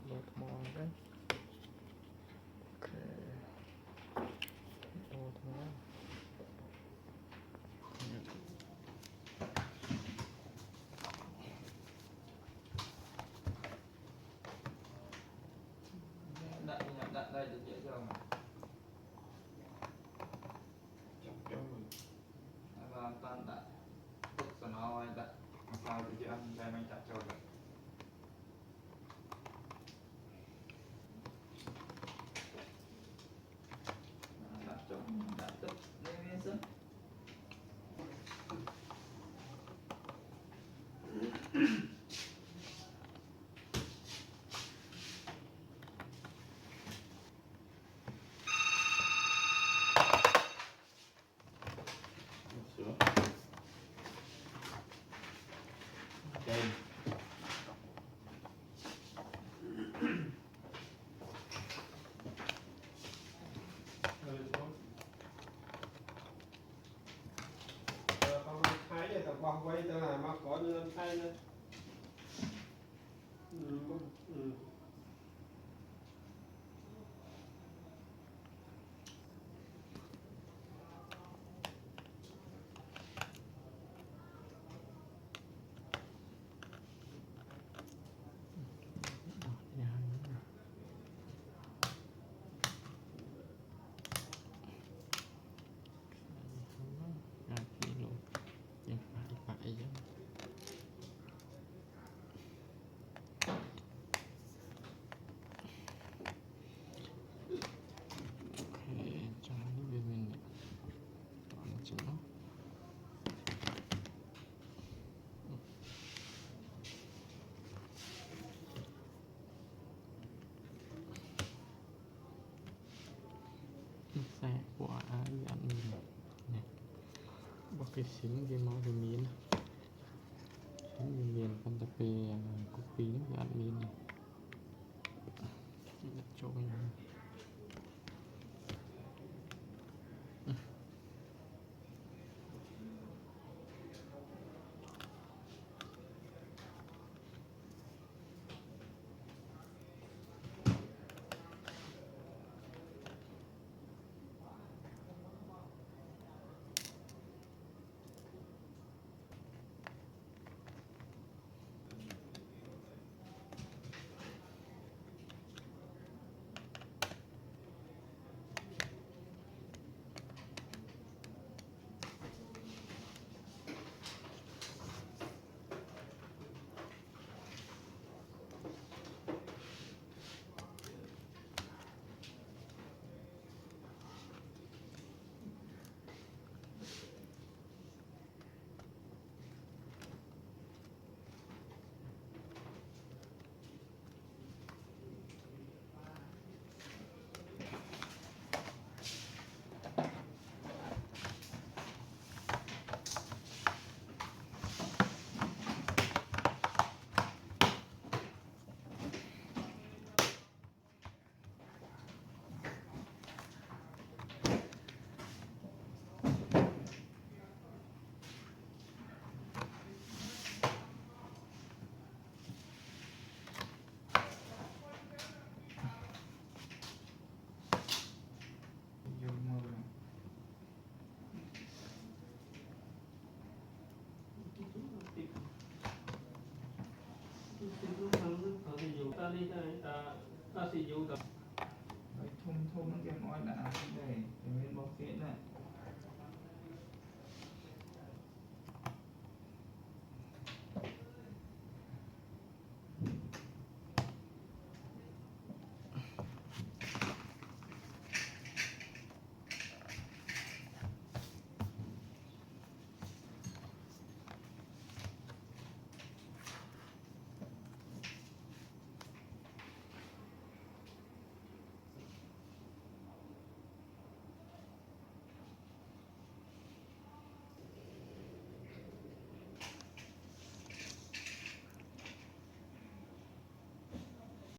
đột mò đấy. Ok, đột mò. Đặt đây được dễ chưa mà và toàn đặt tức là nó đặt sao thì ăn đây mình đặt cho được đặt trong đặt tức lên sân bọc quay tao là mà có như thay nữa. Xe của dặn mình này bọc cái xính cái máu cái miếng xính cái miếng con tập về copy nó dặn miếng này đặt chỗ này. thum thum nó kêu nói đã để bên bọc kia này